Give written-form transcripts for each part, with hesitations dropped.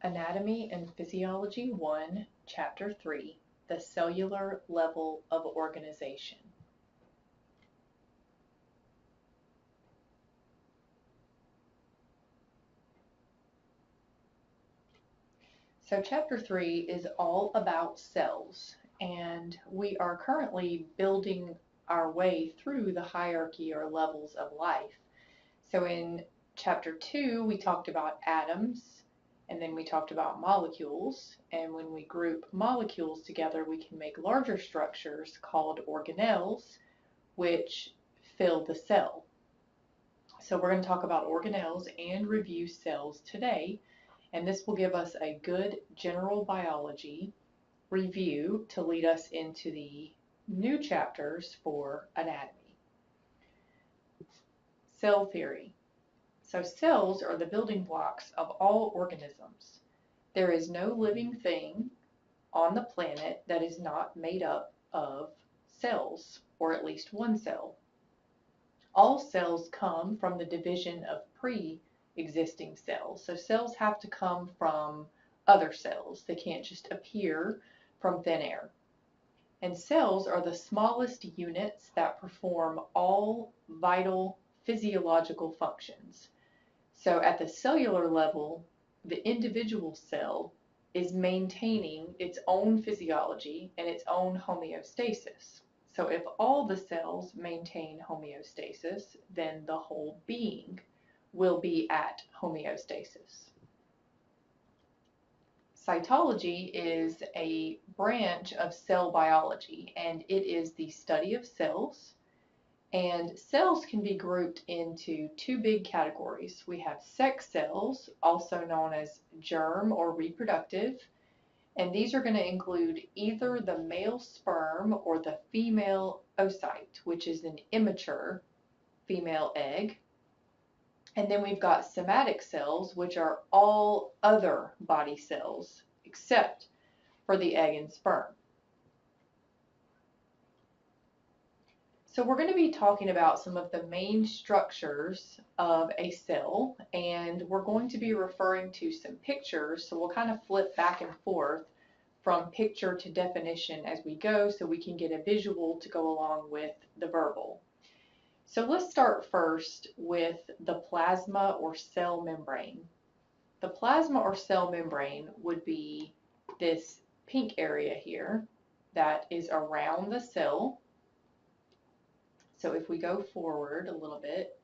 Anatomy and Physiology 1, Chapter 3, The Cellular Level of Organization. So Chapter 3 is all about cells, and we are currently building our way through the hierarchy or levels of life. So in Chapter 2, we talked about atoms, and then we talked about molecules, and when we group molecules together, we can make larger structures called organelles, which fill the cell. So we're going to talk about organelles and review cells today, and this will give us a good general biology review to lead us into the new chapters for anatomy. Cell theory. So cells are the building blocks of all organisms. There is no living thing on the planet that is not made up of cells, or at least one cell. All cells come from the division of pre-existing cells. So cells have to come from other cells. They can't just appear from thin air. And cells are the smallest units that perform all vital physiological functions. So at the cellular level, the individual cell is maintaining its own physiology and its own homeostasis. So if all the cells maintain homeostasis, then the whole being will be at homeostasis. Cytology is a branch of cell biology, and it is the study of cells. And cells can be grouped into two big categories. We have sex cells, also known as germ or reproductive, and these are going to include either the male sperm or the female oocyte, which is an immature female egg. And then we've got somatic cells, which are all other body cells except for the egg and sperm. So we're going to be talking about some of the main structures of a cell, and we're going to be referring to some pictures, so we'll kind of flip back and forth from picture to definition as we go so we can get a visual to go along with the verbal. So let's start first with the plasma or cell membrane. The plasma or cell membrane would be this pink area here that is around the cell. So if we go forward a little bit,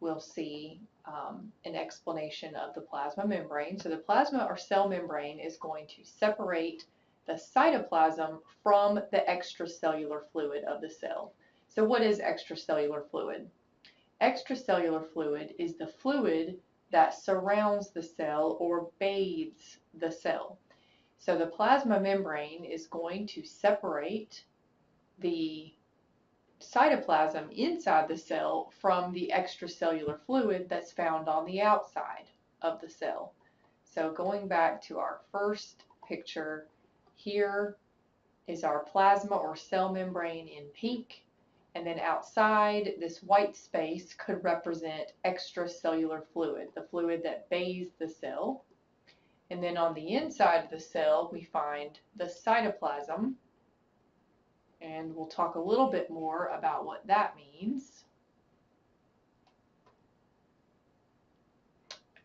we'll see an explanation of the plasma membrane. So the plasma or cell membrane is going to separate the cytoplasm from the extracellular fluid of the cell. So what is extracellular fluid? Extracellular fluid is the fluid that surrounds the cell or bathes the cell. So the plasma membrane is going to separate the cytoplasm inside the cell from the extracellular fluid that's found on the outside of the cell. So going back to our first picture, here is our plasma or cell membrane in pink, and then outside this white space could represent extracellular fluid, the fluid that bathes the cell. And then on the inside of the cell we find the cytoplasm, and we'll talk a little bit more about what that means.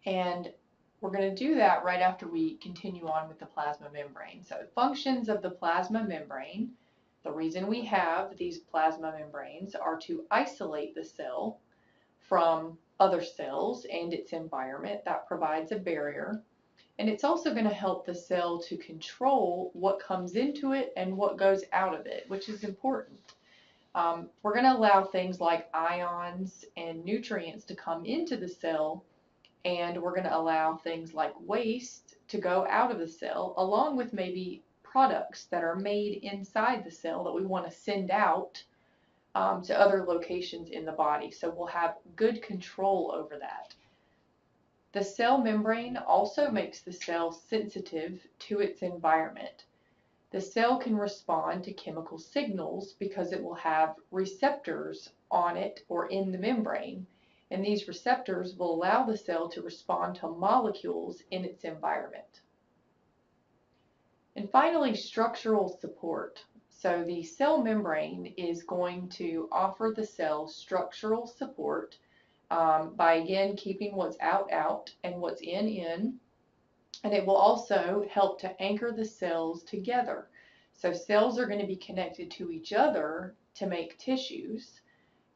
And we're going to do that right after we continue on with the plasma membrane. So functions of the plasma membrane, the reason we have these plasma membranes are to isolate the cell from other cells and its environment. That provides a barrier. And it's also going to help the cell to control what comes into it and what goes out of it, which is important. We're going to allow things like ions and nutrients to come into the cell, and we're going to allow things like waste to go out of the cell, along with maybe products that are made inside the cell that we want to send out to other locations in the body. So we'll have good control over that. The cell membrane also makes the cell sensitive to its environment. The cell can respond to chemical signals because it will have receptors on it or in the membrane, And these receptors will allow the cell to respond to molecules in its environment. And finally, structural support. So the cell membrane is going to offer the cell structural support by again keeping what's out and what's in. And it will also help to anchor the cells together. So cells are going to be connected to each other to make tissues.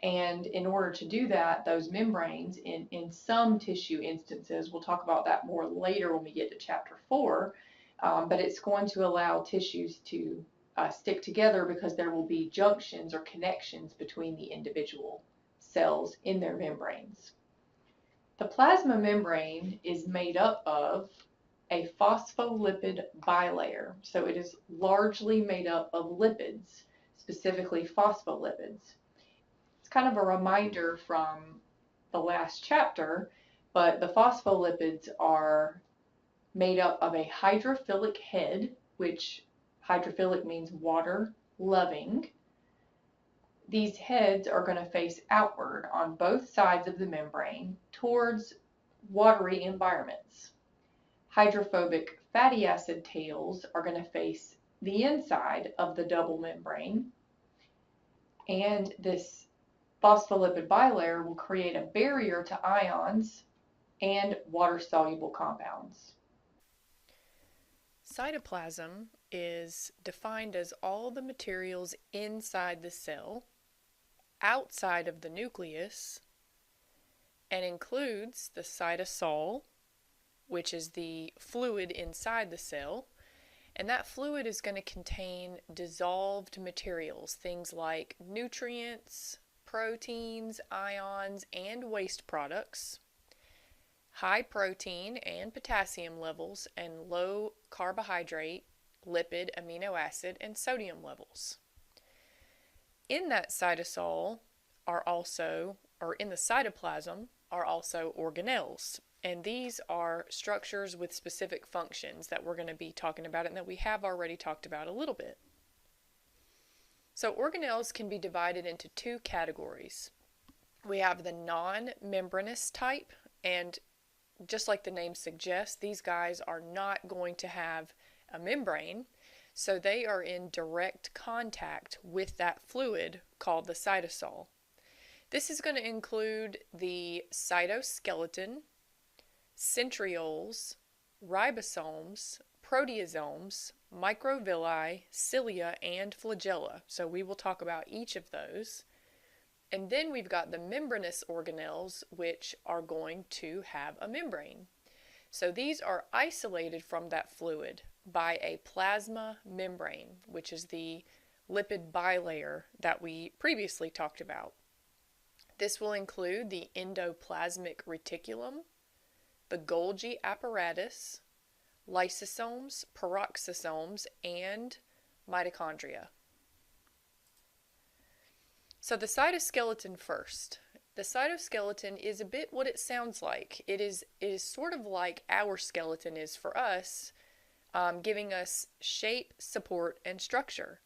And in order to do that, those membranes in some tissue instances, we'll talk about that more later when we get to chapter 4, but it's going to allow tissues to stick together because there will be junctions or connections between the individual cells in their membranes. The plasma membrane is made up of a phospholipid bilayer. So it is largely made up of lipids, specifically phospholipids. It's kind of a reminder from the last chapter, but the phospholipids are made up of a hydrophilic head, which hydrophilic means water loving. These heads are going to face outward on both sides of the membrane towards watery environments. Hydrophobic fatty acid tails are going to face the inside of the double membrane, and this phospholipid bilayer will create a barrier to ions and water-soluble compounds. Cytoplasm is defined as all the materials inside the cell, outside of the nucleus, and includes the cytosol, which is the fluid inside the cell, and that fluid is going to contain dissolved materials, things like nutrients, proteins, ions, and waste products, high protein and potassium levels, and low carbohydrate, lipid, amino acid, and sodium levels. In that cytosol are also, or in the cytoplasm, are also organelles. And these are structures with specific functions that we're going to be talking about and that we have already talked about a little bit. So organelles can be divided into two categories. We have the non-membranous type, and just like the name suggests, these guys are not going to have a membrane, so they are in direct contact with that fluid called the cytosol. This is going to include the cytoskeleton, centrioles, ribosomes, proteasomes, microvilli, cilia, and flagella. So we will talk about each of those. And then we've got the membranous organelles, which are going to have a membrane. So these are isolated from that fluid by a plasma membrane, which is the lipid bilayer that we previously talked about. This will include the endoplasmic reticulum, the Golgi apparatus, lysosomes, peroxisomes, and mitochondria. So the cytoskeleton first. The cytoskeleton is a bit what it sounds like. It is sort of like our skeleton is for us, giving us shape, support, and structure.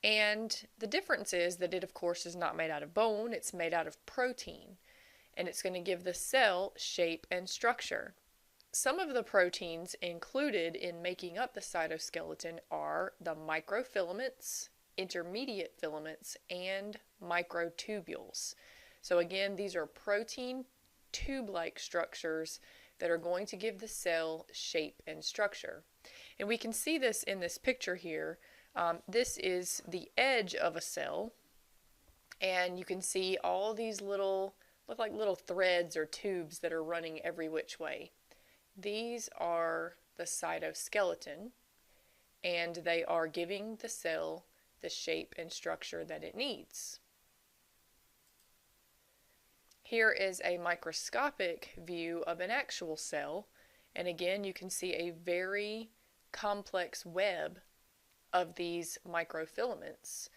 And the difference is that it, of course, is not made out of bone, it's made out of protein. And it's going to give the cell shape and structure. Some of the proteins included in making up the cytoskeleton are the microfilaments, intermediate filaments, and microtubules. So again, these are protein tube-like structures that are going to give the cell shape and structure. And we can see this in this picture here. This is the edge of a cell, and you can see all these look like little threads or tubes that are running every which way. These are the cytoskeleton, and they are giving the cell the shape and structure that it needs. Here is a microscopic view of an actual cell, and again you can see a very complex web of these microfilaments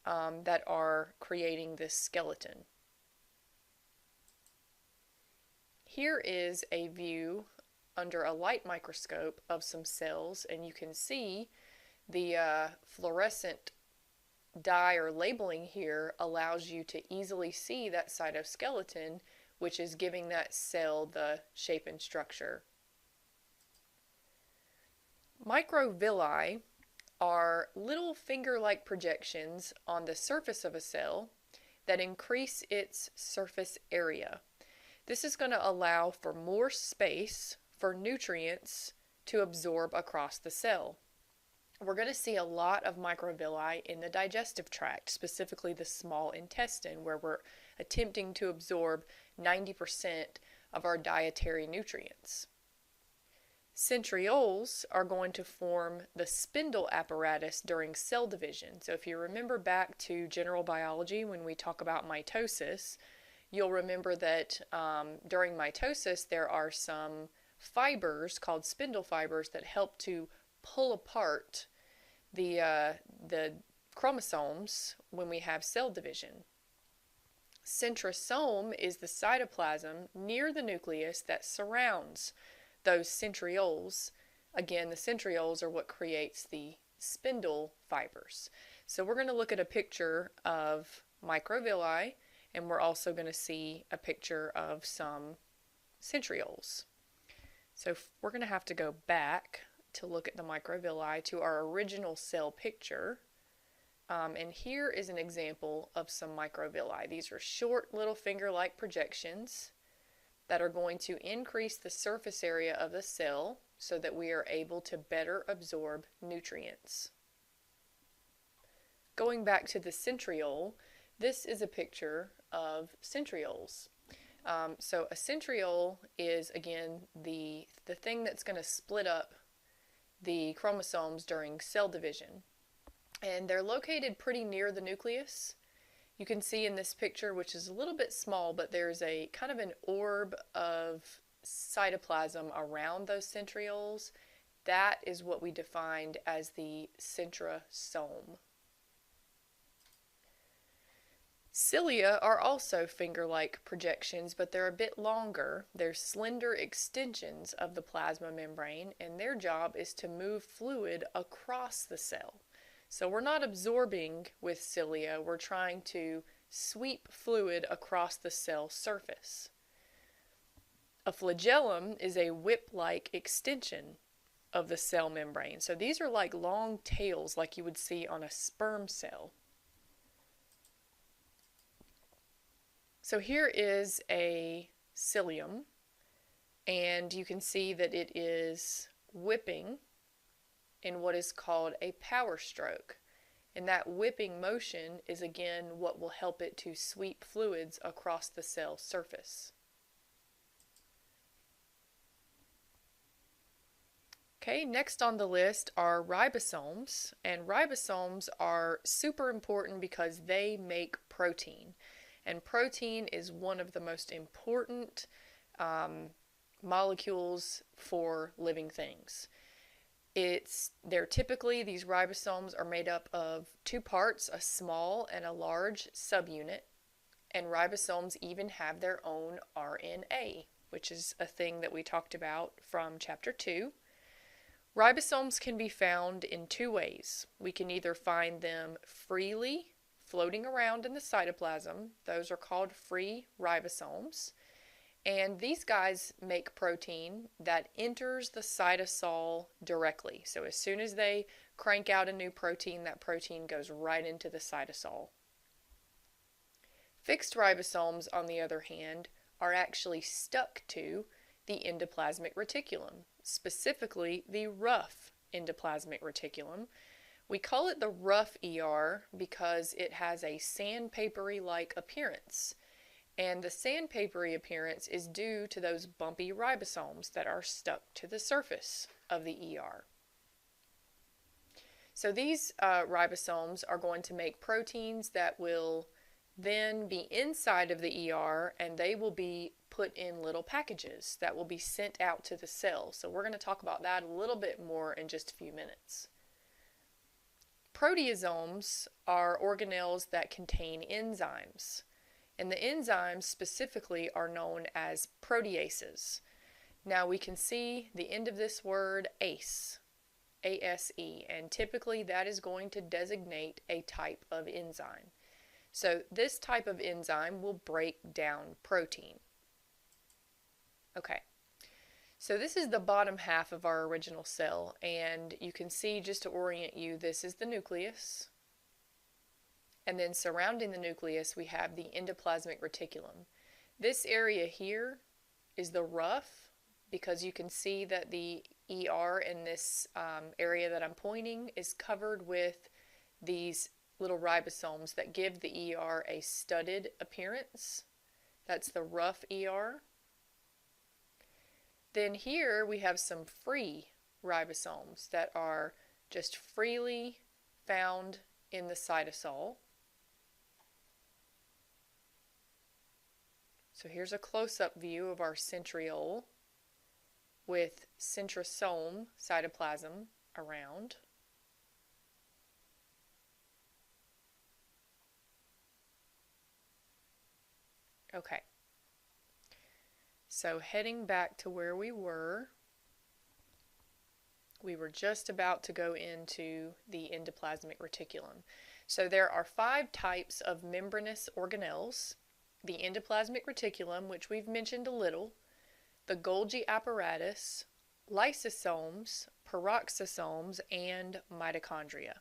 that are creating this skeleton. Here is a view under a light microscope of some cells, and you can see the fluorescent dye or labeling here allows you to easily see that cytoskeleton which is giving that cell the shape and structure. Microvilli are little finger-like projections on the surface of a cell that increase its surface area. This is going to allow for more space for nutrients to absorb across the cell. We're going to see a lot of microvilli in the digestive tract, specifically the small intestine, where we're attempting to absorb 90% of our dietary nutrients. Centrioles are going to form the spindle apparatus during cell division. So if you remember back to general biology when we talk about mitosis, you'll remember that during mitosis there are some fibers called spindle fibers that help to pull apart the chromosomes when we have cell division. Centrosome is the cytoplasm near the nucleus that surrounds those centrioles. Again, the centrioles are what creates the spindle fibers. So we're going to look at a picture of microvilli, and we're also going to see a picture of some centrioles. So we're going to have to go back to look at the microvilli to our original cell picture. And here is an example of some microvilli. These are short little finger-like projections that are going to increase the surface area of the cell so that we are able to better absorb nutrients. Going back to the centriole, this is a picture of centrioles. So a centriole is, again, the thing that's going to split up the chromosomes during cell division. And they're located pretty near the nucleus. You can see in this picture, which is a little bit small, but there's a kind of an orb of cytoplasm around those centrioles. That is what we defined as the centrosome. Cilia are also finger-like projections, but they're a bit longer. They're slender extensions of the plasma membrane, and their job is to move fluid across the cell. So we're not absorbing with cilia, we're trying to sweep fluid across the cell surface. A flagellum is a whip-like extension of the cell membrane. So these are like long tails like you would see on a sperm cell. So here is a cilium, and you can see that it is whipping in what is called a power stroke. And that whipping motion is again what will help it to sweep fluids across the cell surface. Okay, next on the list are ribosomes, and ribosomes are super important because they make protein. And protein is one of the most important molecules for living things. They're typically, these ribosomes are made up of two parts, a small and a large subunit, and ribosomes even have their own RNA, which is a thing that we talked about from chapter 2. Ribosomes can be found in two ways. We can either find them freely floating around in the cytoplasm. Those are called free ribosomes. And these guys make protein that enters the cytosol directly. So as soon as they crank out a new protein, that protein goes right into the cytosol. Fixed ribosomes, on the other hand, are actually stuck to the endoplasmic reticulum, specifically the rough endoplasmic reticulum. We call it the rough ER because it has a sandpapery-like appearance. And the sandpapery appearance is due to those bumpy ribosomes that are stuck to the surface of the ER. So these ribosomes are going to make proteins that will then be inside of the ER, and they will be put in little packages that will be sent out to the cell. So we're going to talk about that a little bit more in just a few minutes. Proteasomes are organelles that contain enzymes. And the enzymes specifically are known as proteases. Now we can see the end of this word ACE, A-S-E, and typically that is going to designate a type of enzyme. So this type of enzyme will break down protein. Okay, so this is the bottom half of our original cell, and you can see, just to orient you, this is the nucleus. And then surrounding the nucleus, we have the endoplasmic reticulum. This area here is the rough, because you can see that the ER in this area that I'm pointing is covered with these little ribosomes that give the ER a studded appearance. That's the rough ER. Then here we have some free ribosomes that are just freely found in the cytosol. So here's a close-up view of our centriole with centrosome cytoplasm around. Okay, so heading back to where we were just about to go into the endoplasmic reticulum. So there are 5 types of membranous organelles: the endoplasmic reticulum, which we've mentioned a little, the Golgi apparatus, lysosomes, peroxisomes, and mitochondria.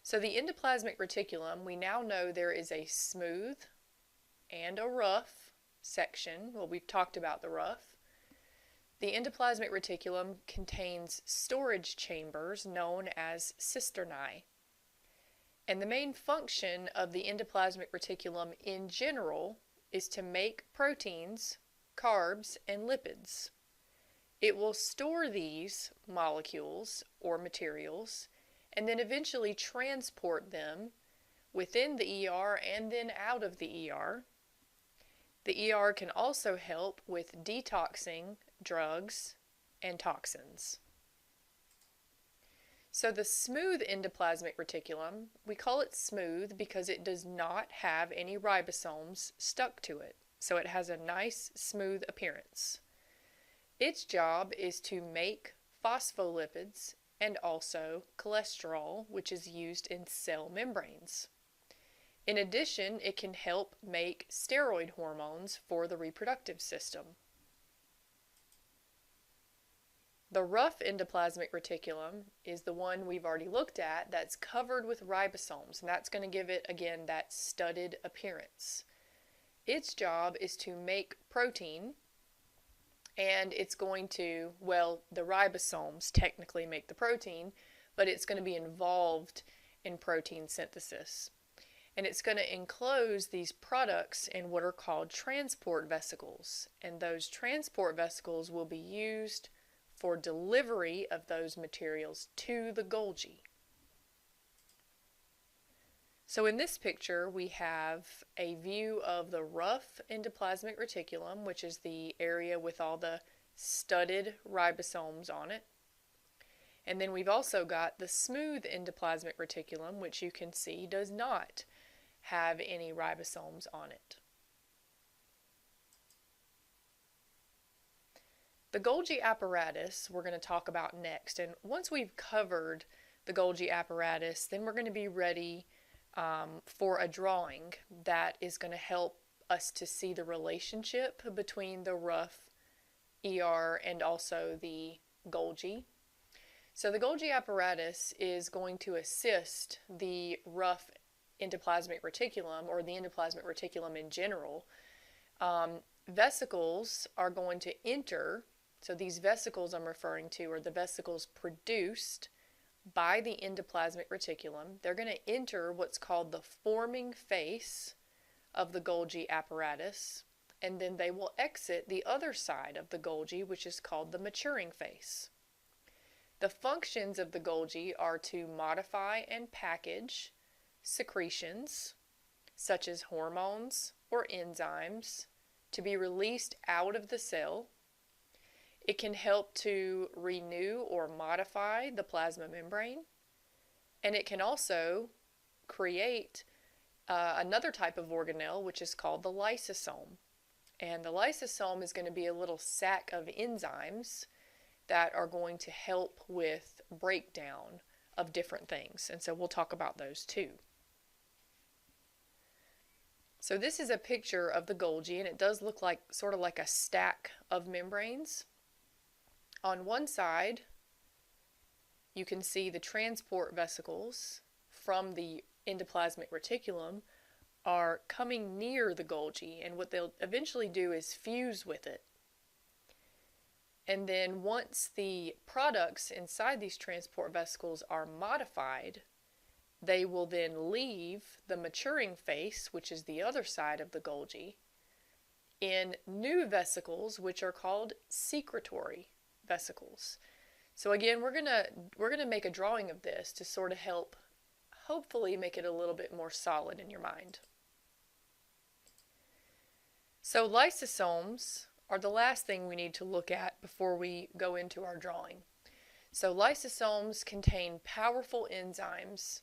So the endoplasmic reticulum, we now know there is a smooth and a rough section. Well, we've talked about the rough. The endoplasmic reticulum contains storage chambers known as cisternae. And the main function of the endoplasmic reticulum in general is to make proteins, carbs, and lipids. It will store these molecules or materials and then eventually transport them within the ER and then out of the ER. The ER can also help with detoxing drugs and toxins. So the smooth endoplasmic reticulum, we call it smooth because it does not have any ribosomes stuck to it. So it has a nice smooth appearance. Its job is to make phospholipids and also cholesterol, which is used in cell membranes. In addition, it can help make steroid hormones for the reproductive system. The rough endoplasmic reticulum is the one we've already looked at that's covered with ribosomes, and that's going to give it, again, that studded appearance. Its job is to make protein, and it's going to, well, the ribosomes technically make the protein, but it's going to be involved in protein synthesis. And it's going to enclose these products in what are called transport vesicles, and those transport vesicles will be used for delivery of those materials to the Golgi. So in this picture, we have a view of the rough endoplasmic reticulum, which is the area with all the studded ribosomes on it. And then we've also got the smooth endoplasmic reticulum, which you can see does not have any ribosomes on it. The Golgi apparatus we're going to talk about next, and once we've covered the Golgi apparatus, then we're going to be ready for a drawing that is going to help us to see the relationship between the rough ER and also the Golgi. So the Golgi apparatus is going to assist the rough endoplasmic reticulum, or the endoplasmic reticulum in general. Vesicles are going to enter. So these vesicles I'm referring to are the vesicles produced by the endoplasmic reticulum. They're going to enter what's called the forming face of the Golgi apparatus, and then they will exit the other side of the Golgi, which is called the maturing face. The functions of the Golgi are to modify and package secretions, such as hormones or enzymes, to be released out of the cell. It can help to renew or modify the plasma membrane, and it can also create another type of organelle, which is called the lysosome. And the lysosome is going to be a little sack of enzymes that are going to help with breakdown of different things, and so we'll talk about those too. So this is a picture of the Golgi, and it does look like sort of like a stack of membranes. On one side, you can see the transport vesicles from the endoplasmic reticulum are coming near the Golgi, and what they'll eventually do is fuse with it. And then once the products inside these transport vesicles are modified, they will then leave the maturing face, which is the other side of the Golgi, in new vesicles, which are called secretory vesicles. So again, we're gonna make a drawing of this to sort of help, hopefully, make it a little bit more solid in your mind. So lysosomes are the last thing we need to look at before we go into our drawing. So lysosomes contain powerful enzymes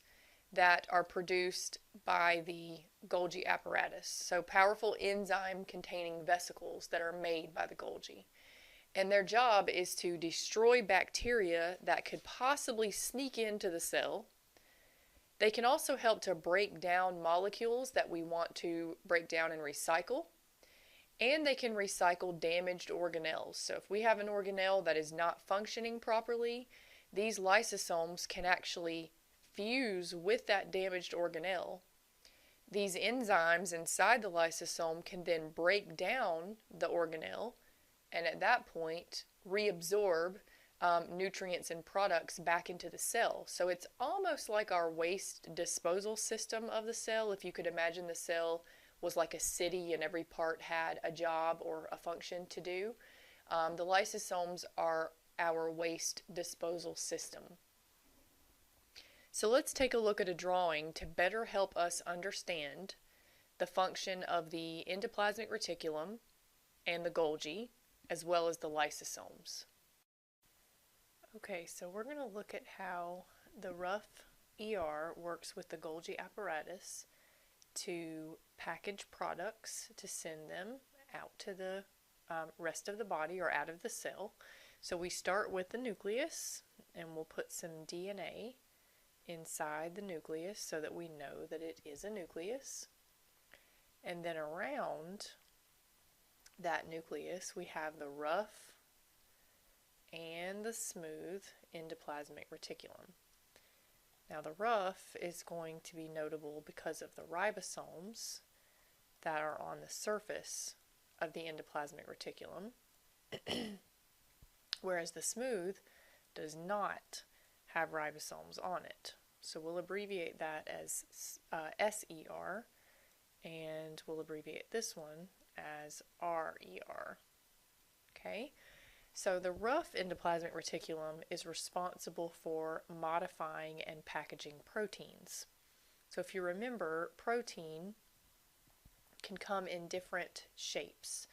that are produced by the Golgi apparatus. So powerful enzyme containing vesicles that are made by the Golgi. And their job is to destroy bacteria that could possibly sneak into the cell. They can also help to break down molecules that we want to break down and recycle. And they can recycle damaged organelles. So if we have an organelle that is not functioning properly, these lysosomes can actually fuse with that damaged organelle. These enzymes inside the lysosome can then break down the organelle, and at that point reabsorb nutrients and products back into the cell. So it's almost like our waste disposal system of the cell. If you could imagine the cell was like a city and every part had a job or a function to do, the lysosomes are our waste disposal system. So let's take a look at a drawing to better help us understand the function of the endoplasmic reticulum and the Golgi, as well as the lysosomes. Okay, so we're going to look at how the rough ER works with the Golgi apparatus to package products to send them out to the rest of the body or out of the cell. So we start with the nucleus, and we'll put some DNA inside the nucleus so that we know that it is a nucleus. And then around that nucleus we have the rough and the smooth endoplasmic reticulum. Now the rough is going to be notable because of the ribosomes that are on the surface of the endoplasmic reticulum, whereas the smooth does not have ribosomes on it. So we'll abbreviate that as SER, and we'll abbreviate this one as RER. Okay? So the rough endoplasmic reticulum is responsible for modifying and packaging proteins. So if you remember, protein can come in different shapes.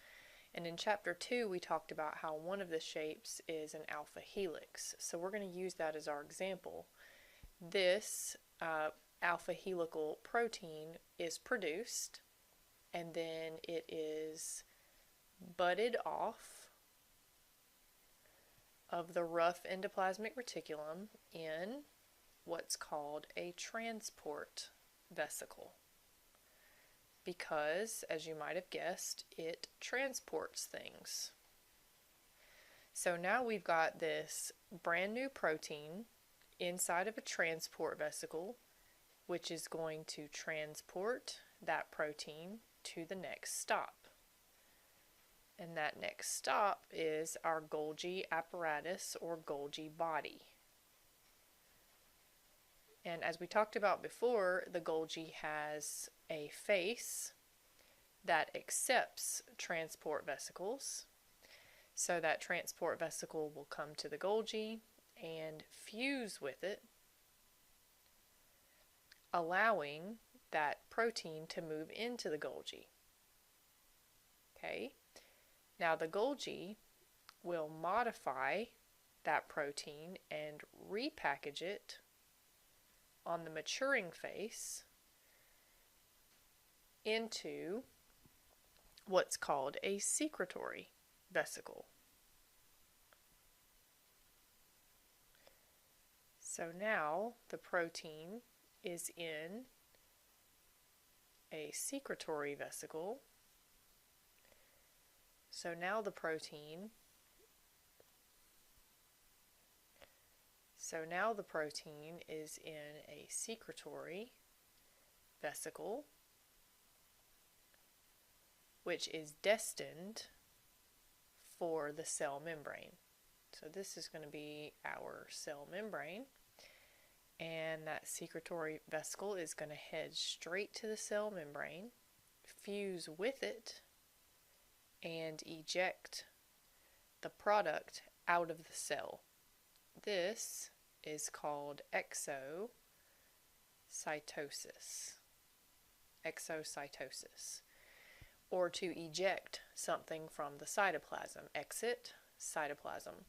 And in chapter 2 we talked about how one of the shapes is an alpha helix. So we're going to use that as our example. This alpha helical protein is produced, and then it is budded off of the rough endoplasmic reticulum in what's called a transport vesicle, because, as you might have guessed, it transports things. So now we've got this brand new protein inside of a transport vesicle, which is going to transport that protein to the next stop. And that next stop is our Golgi apparatus or Golgi body. And as we talked about before, the Golgi has a face that accepts transport vesicles. So that transport vesicle will come to the Golgi and fuse with it, allowing that protein to move into the Golgi. Okay? Now the Golgi will modify that protein and repackage it on the maturing face into what's called a secretory vesicle. So now the protein is in a secretory vesicle. So now the protein is in a secretory vesicle, which is destined for the cell membrane. So this is going to be our cell membrane, and that secretory vesicle is going to head straight to the cell membrane, fuse with it, and eject the product out of the cell. This is called exocytosis. Or to eject something from the cytoplasm. Exit cytoplasm.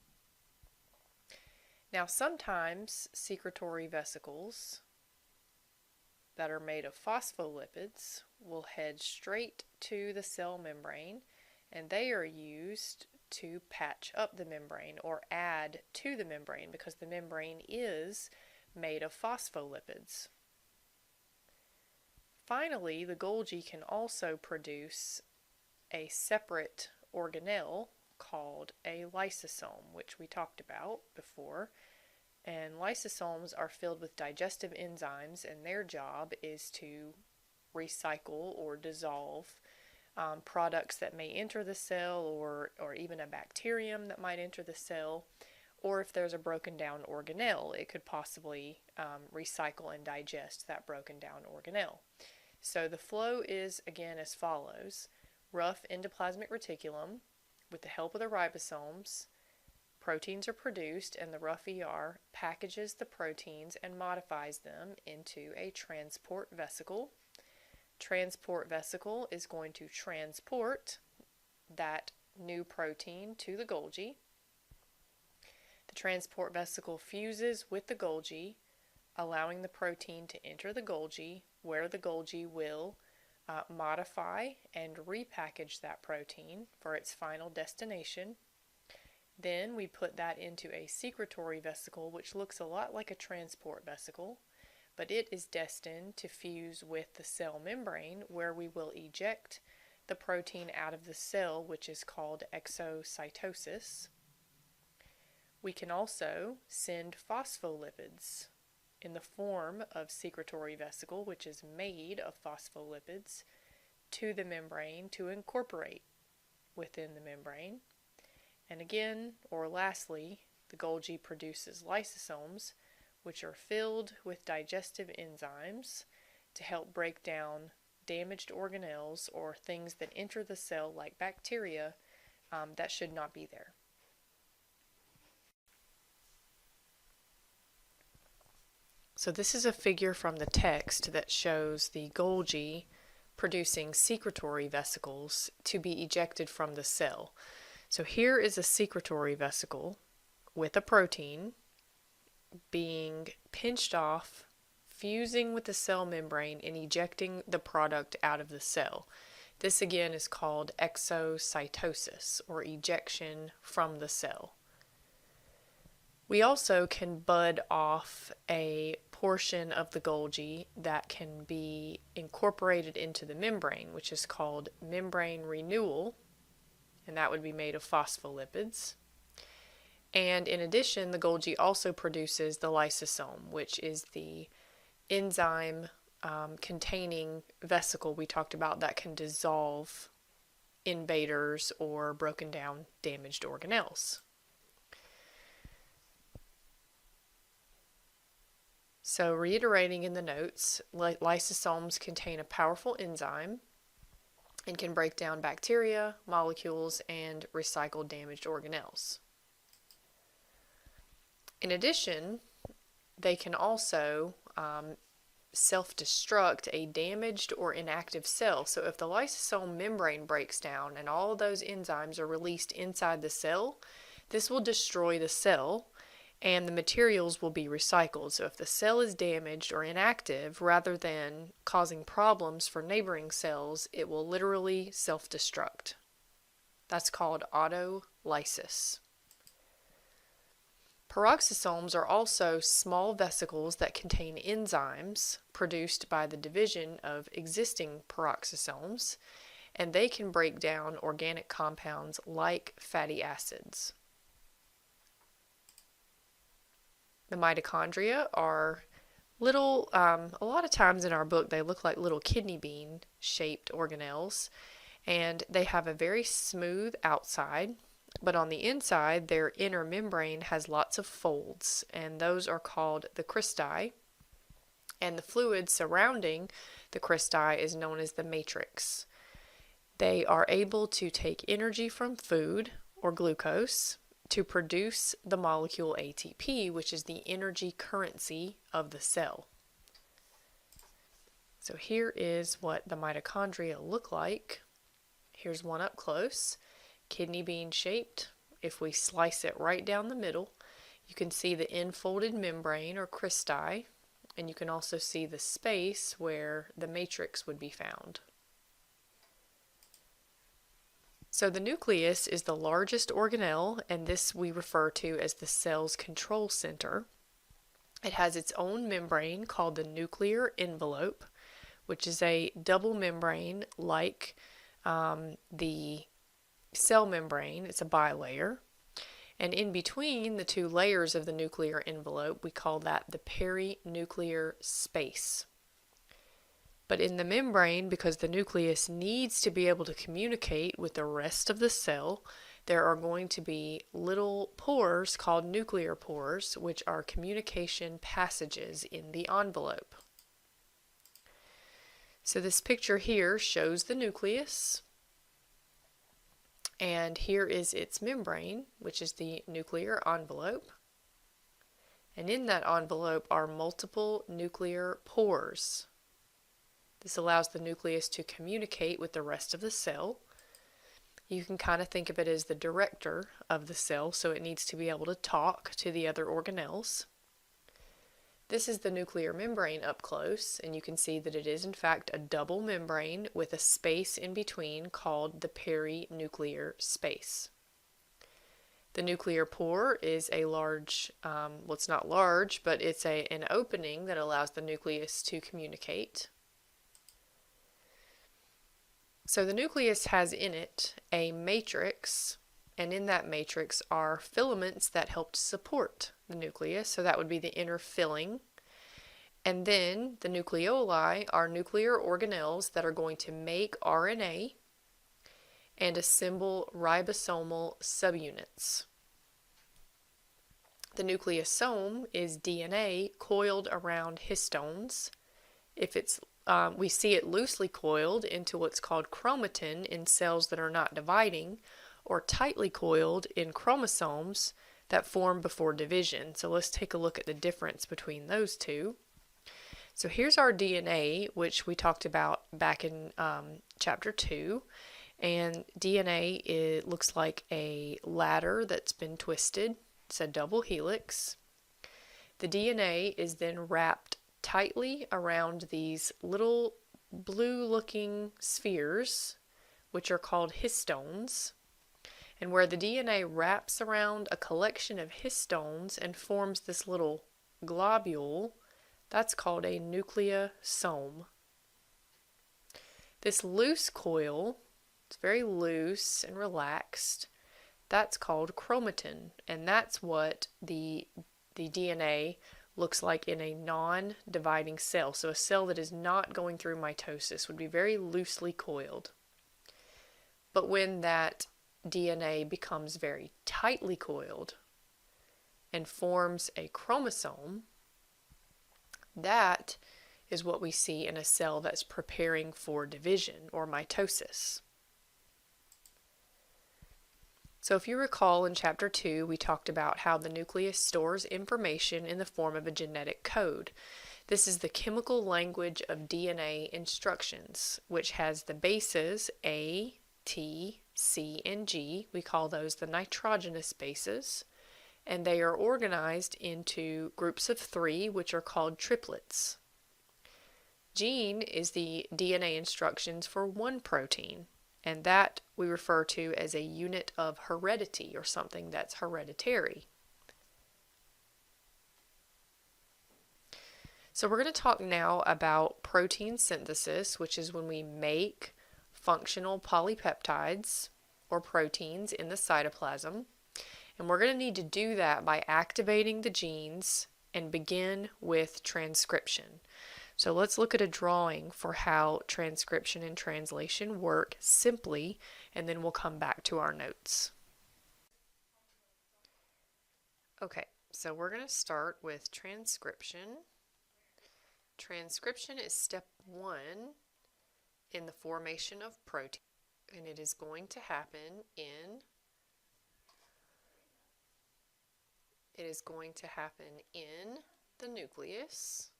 Now sometimes secretory vesicles that are made of phospholipids will head straight to the cell membrane, and they are used to patch up the membrane or add to the membrane because the membrane is made of phospholipids. Finally, the Golgi can also produce a separate organelle called a lysosome, which we talked about before. And lysosomes are filled with digestive enzymes, and their job is to recycle or dissolve products that may enter the cell, or even a bacterium that might enter the cell, or if there's a broken down organelle, it could possibly recycle and digest that broken down organelle. So the flow is again as follows: rough endoplasmic reticulum, with the help of the ribosomes, proteins are produced, and the rough ER packages the proteins and modifies them into a transport vesicle. Transport vesicle is going to transport that new protein to the Golgi. The transport vesicle fuses with the Golgi, allowing the protein to enter the Golgi, where the Golgi will modify and repackage that protein for its final destination. Then we put that into a secretory vesicle, which looks a lot like a transport vesicle, but it is destined to fuse with the cell membrane, where we will eject the protein out of the cell, which is called exocytosis. We can also send phospholipids in the form of secretory vesicle, which is made of phospholipids, to the membrane to incorporate within the membrane. And again, or lastly, the Golgi produces lysosomes, which are filled with digestive enzymes to help break down damaged organelles or things that enter the cell like bacteria that should not be there. So this is a figure from the text that shows the Golgi producing secretory vesicles to be ejected from the cell. So here is a secretory vesicle with a protein being pinched off, fusing with the cell membrane, and ejecting the product out of the cell. This again is called exocytosis, or ejection from the cell. We also can bud off a portion of the Golgi that can be incorporated into the membrane, which is called membrane renewal, and that would be made of phospholipids. And in addition, the Golgi also produces the lysosome, which is the enzyme containing vesicle we talked about that can dissolve invaders or broken down damaged organelles. So reiterating in the notes, lysosomes contain a powerful enzyme and can break down bacteria, molecules, and recycle damaged organelles. In addition, they can also self-destruct a damaged or inactive cell. So if the lysosome membrane breaks down and all of those enzymes are released inside the cell, this will destroy the cell and the materials will be recycled. So if the cell is damaged or inactive, rather than causing problems for neighboring cells, it will literally self-destruct. That's called autolysis. Peroxisomes are also small vesicles that contain enzymes produced by the division of existing peroxisomes, and they can break down organic compounds like fatty acids. The mitochondria are little, a lot of times in our book they look like little kidney bean shaped organelles, and they have a very smooth outside, but on the inside their inner membrane has lots of folds, and those are called the cristae, and the fluid surrounding the cristae is known as the matrix. They are able to take energy from food or glucose to produce the molecule ATP, which is the energy currency of the cell. So here is what the mitochondria look like. Here's one up close, kidney bean shaped. If we slice it right down the middle, you can see the enfolded membrane or cristae, and you can also see the space where the matrix would be found. So the nucleus is the largest organelle, and this we refer to as the cell's control center. It has its own membrane called the nuclear envelope, which is a double membrane like the cell membrane. It's a bilayer. And in between the two layers of the nuclear envelope, we call that the perinuclear space. But in the membrane, because the nucleus needs to be able to communicate with the rest of the cell, there are going to be little pores called nuclear pores, which are communication passages in the envelope. So this picture here shows the nucleus, and here is its membrane, which is the nuclear envelope. And in that envelope are multiple nuclear pores. This allows the nucleus to communicate with the rest of the cell. You can kind of think of it as the director of the cell, so it needs to be able to talk to the other organelles. This is the nuclear membrane up close, and you can see that it is in fact a double membrane with a space in between called the perinuclear space. The nuclear pore is a large, well, it's not large, but it's an opening that allows the nucleus to communicate. So the nucleus has in it a matrix, and in that matrix are filaments that help to support the nucleus, so that would be the inner filling. And then the nucleoli are nuclear organelles that are going to make RNA and assemble ribosomal subunits. The nucleosome is DNA coiled around histones. If it's we see it loosely coiled into what's called chromatin in cells that are not dividing, or tightly coiled in chromosomes that form before division. So let's take a look at the difference between those two. So here's our DNA, which we talked about back in chapter 2. And DNA looks like a ladder that's been twisted. It's a double helix. The DNA is then wrapped tightly around these little blue-looking spheres, which are called histones. And where the DNA wraps around a collection of histones and forms this little globule, that's called a nucleosome. This loose coil, it's very loose and relaxed, that's called chromatin, and that's what the DNA looks like in a non-dividing cell. So a cell that is not going through mitosis would be very loosely coiled. But when that DNA becomes very tightly coiled and forms a chromosome, that is what we see in a cell that's preparing for division or mitosis. So if you recall in chapter 2, we talked about how the nucleus stores information in the form of a genetic code. This is the chemical language of DNA instructions, which has the bases A, T, C, and G. We call those the nitrogenous bases, and they are organized into groups of 3, which are called triplets. Gene is the DNA instructions for one protein, and that we refer to as a unit of heredity, or something that's hereditary. So we're going to talk now about protein synthesis, which is when we make functional polypeptides or proteins in the cytoplasm. And we're going to need to do that by activating the genes and begin with transcription. So let's look at a drawing for how transcription and translation work simply, and then we'll come back to our notes. Okay, so we're going to start with transcription. Transcription is step 1 in the formation of protein, and it is going to happen in the nucleus,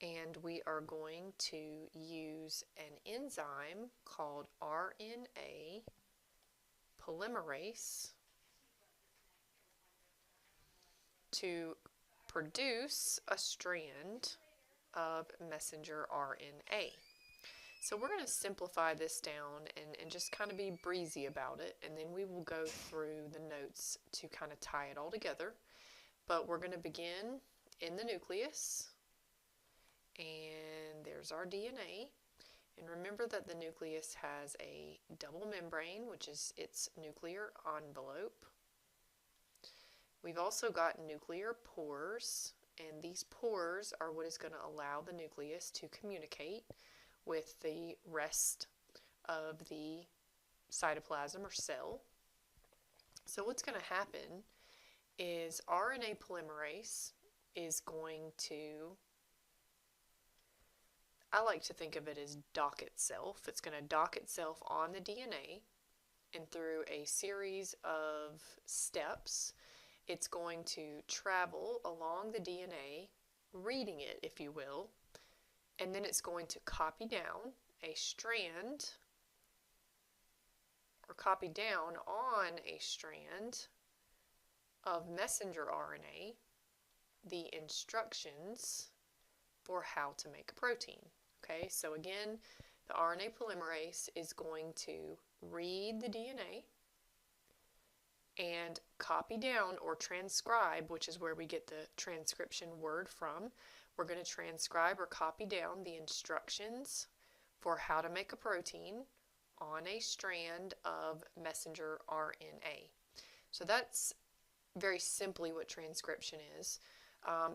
and we are going to use an enzyme called RNA polymerase to produce a strand of messenger RNA. So we're going to simplify this down and just kind of be breezy about it, and then we will go through the notes to kind of tie it all together. But we're going to begin in the nucleus, and there's our DNA. And remember that the nucleus has a double membrane, which is its nuclear envelope. We've also got nuclear pores, and these pores are what is going to allow the nucleus to communicate with the rest of the cytoplasm or cell. So what's going to happen is RNA polymerase is going to, I like to think of it as dock itself. It's going to dock itself on the DNA, and through a series of steps, it's going to travel along the DNA, reading it, if you will, and then it's going to copy down a strand, or copy down on a strand of messenger RNA the instructions for how to make a protein. Okay, so again, the RNA polymerase is going to read the DNA and copy down or transcribe, which is where we get the transcription word from. We're going to transcribe or copy down the instructions for how to make a protein on a strand of messenger RNA. So that's very simply what transcription is.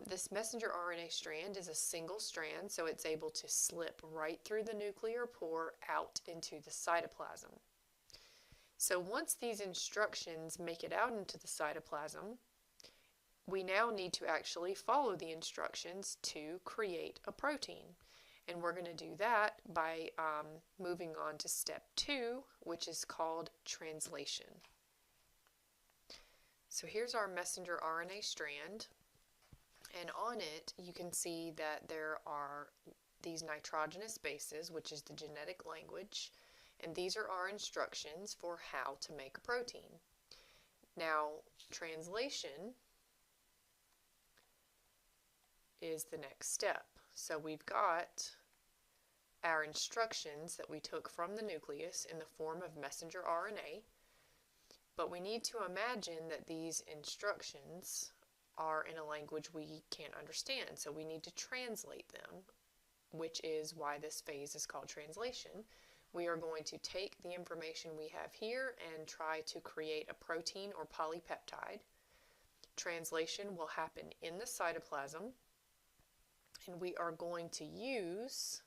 This messenger RNA strand is a single strand, so it's able to slip right through the nuclear pore out into the cytoplasm. So once these instructions make it out into the cytoplasm, we now need to actually follow the instructions to create a protein. And we're going to do that by moving on to step 2, which is called translation. So here's our messenger RNA strand, and on it you can see that there are these nitrogenous bases, which is the genetic language, and these are our instructions for how to make a protein. Now, translation is the next step. So we've got our instructions that we took from the nucleus in the form of messenger RNA, but we need to imagine that these instructions are in a language we can't understand, so we need to translate them, which is why this phase is called translation. We are going to take the information we have here and try to create a protein or polypeptide. Translation will happen in the cytoplasm, and we are going to use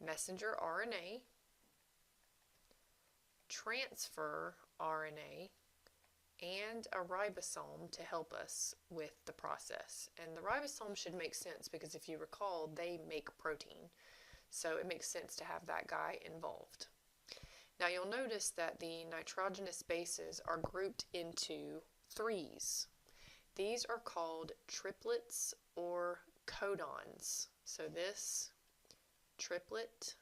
messenger RNA, transfer RNA, and a ribosome to help us with the process. And the ribosome should make sense because if you recall, they make protein. So it makes sense to have that guy involved. Now you'll notice that the nitrogenous bases are grouped into threes. These are called triplets or codons. So this triplet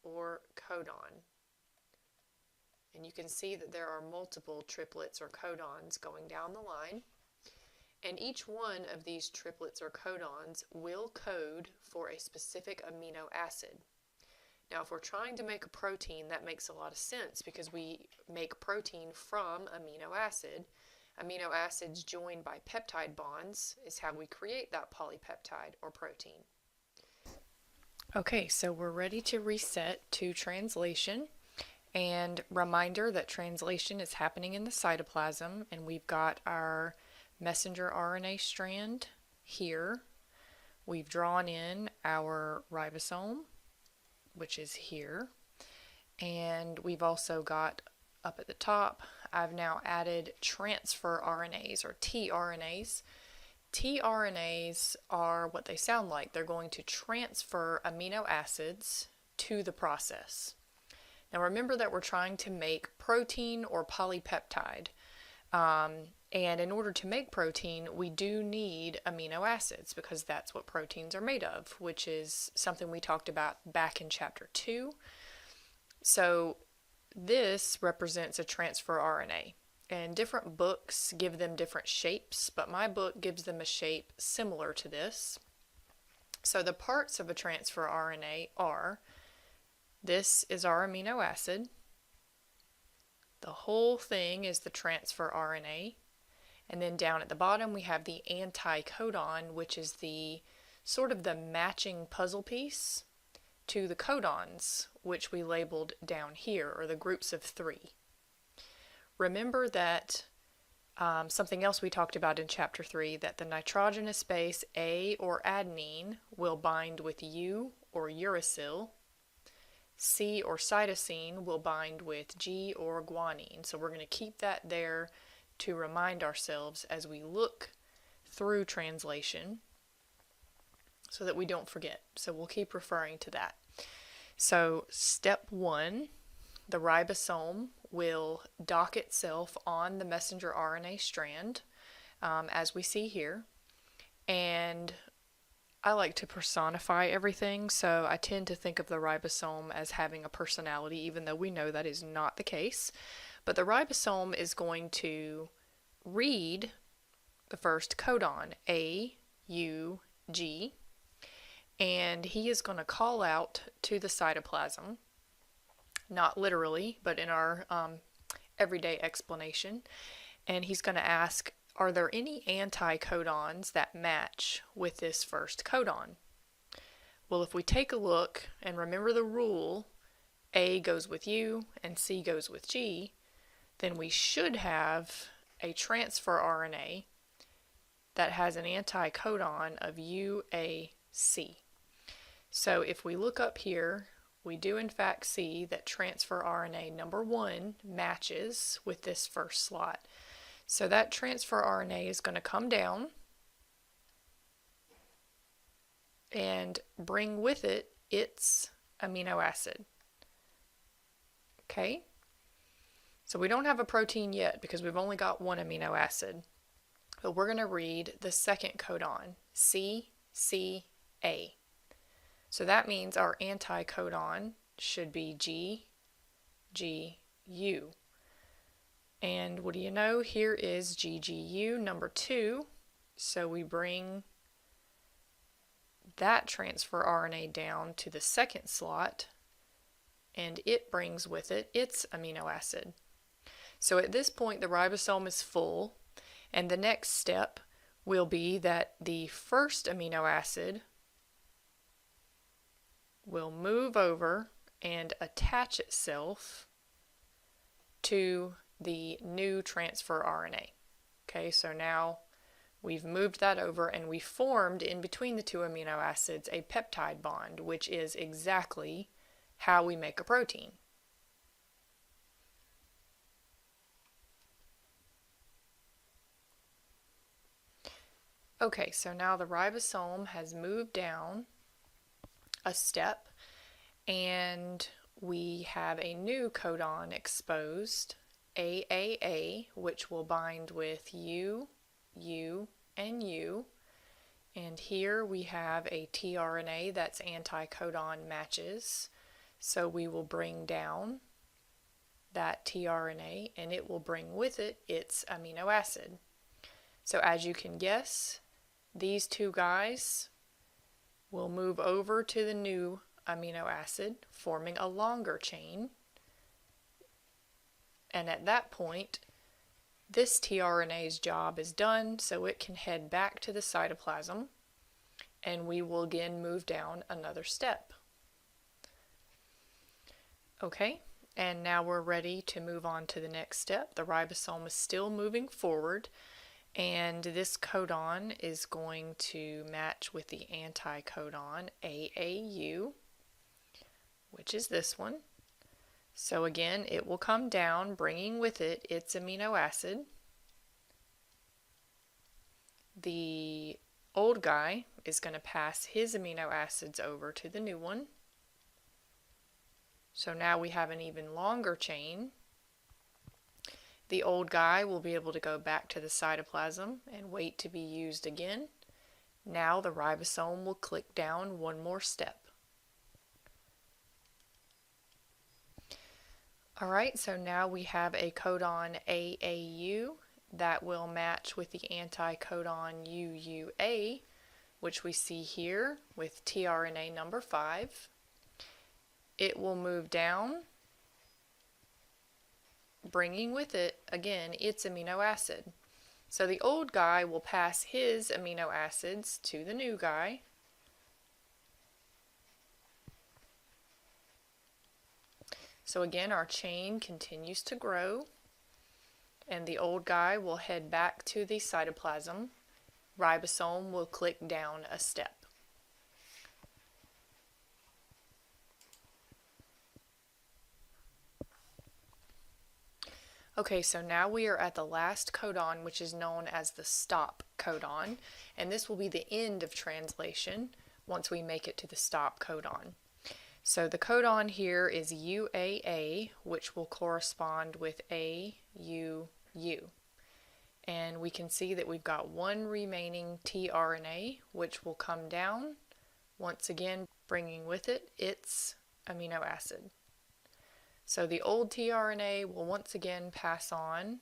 or codon. And you can see that there are multiple triplets or codons going down the line. And each one of these triplets or codons will code for a specific amino acid. Now, if we're trying to make a protein, that makes a lot of sense because we make protein from amino acid. Amino acids joined by peptide bonds is how we create that polypeptide or protein. Okay, so we're ready to reset to translation. And reminder that translation is happening in the cytoplasm, and we've got our messenger RNA strand here. We've drawn in our ribosome, which is here. And we've also got up at the top, I've now added transfer RNAs or tRNAs. tRNAs are what they sound like. They're going to transfer amino acids to the process. Now remember that we're trying to make protein or polypeptide. And in order to make protein, we do need amino acids because that's what proteins are made of, which is something we talked about back in chapter 2. So this represents a transfer RNA. And different books give them different shapes, but my book gives them a shape similar to this. So the parts of a transfer RNA are, this is our amino acid. The whole thing is the transfer RNA. And then down at the bottom we have the anticodon, which is the sort of the matching puzzle piece to the codons, which we labeled down here, or the groups of 3. Remember that something else we talked about in chapter 3, that the nitrogenous base A or adenine will bind with U or uracil. C or cytosine will bind with G or guanine. So we're going to keep that there to remind ourselves as we look through translation so that we don't forget. So we'll keep referring to that. So step 1, the ribosome will dock itself on the messenger RNA strand, as we see here. And I like to personify everything, so I tend to think of the ribosome as having a personality, even though we know that is not the case. But the ribosome is going to read the first codon, A, U, G, and he is going to call out to the cytoplasm, not literally, but in our everyday explanation, and he's going to ask, are there any anticodons that match with this first codon? Well, if we take a look and remember the rule, A goes with U and C goes with G, then we should have a transfer RNA that has an anticodon of UAC. So if we look up here, we do in fact see that transfer RNA number 1 matches with this first slot. So that transfer RNA is going to come down and bring with it its amino acid. Okay? So we don't have a protein yet because we've only got one amino acid. But we're going to read the second codon, CCA. So that means our anticodon should be GGU. And what do you know? Here is GGU number 2. So we bring that transfer RNA down to the second slot, and it brings with it its amino acid. So at this point the ribosome is full, and the next step will be that the first amino acid will move over and attach itself to the new transfer RNA. Okay, so now we've moved that over and we formed in between the two amino acids a peptide bond, which is exactly how we make a protein. Okay, so now the ribosome has moved down a step and we have a new codon exposed, AAA, which will bind with U, U, and U. And here we have a tRNA that's anticodon matches. So we will bring down that tRNA and it will bring with it its amino acid. So as you can guess, these two guys will move over to the new amino acid, forming a longer chain. And at that point, this tRNA's job is done, so it can head back to the cytoplasm, and we will again move down another step. Okay, and now we're ready to move on to the next step. The ribosome is still moving forward, and this codon is going to match with the anticodon AAU, which is this one. So again, it will come down, bringing with it its amino acid. The old guy is going to pass his amino acids over to the new one. So now we have an even longer chain. The old guy will be able to go back to the cytoplasm and wait to be used again. Now the ribosome will click down one more step. Alright, so now we have a codon AAU that will match with the anticodon UUA, which we see here with tRNA number 5. It will move down, bringing with it, again, its amino acid. So the old guy will pass his amino acids to the new guy. So again, our chain continues to grow, and the old guy will head back to the cytoplasm. Ribosome will click down a step. Okay, so now we are at the last codon, which is known as the stop codon, and this will be the end of translation once we make it to the stop codon. So the codon here is UAA, which will correspond with AUU. And we can see that we've got one remaining tRNA, which will come down, once again bringing with it its amino acid. So the old tRNA will once again pass on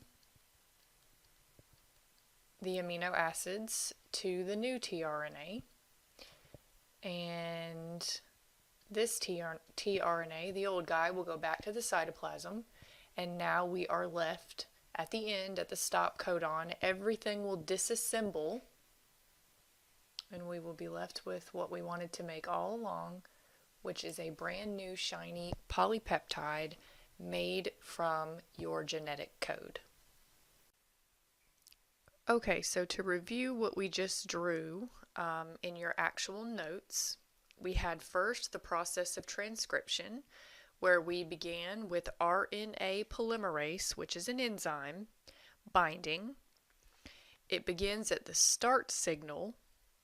the amino acids to the new tRNA, and this tRNA, the old guy, will go back to the cytoplasm, and now we are left at the end, at the stop codon. Everything will disassemble, and we will be left with what we wanted to make all along, which is a brand new shiny polypeptide made from your genetic code. Okay, so to review what we just drew in your actual notes, we had first the process of transcription, where we began with RNA polymerase, which is an enzyme, binding. It begins at the start signal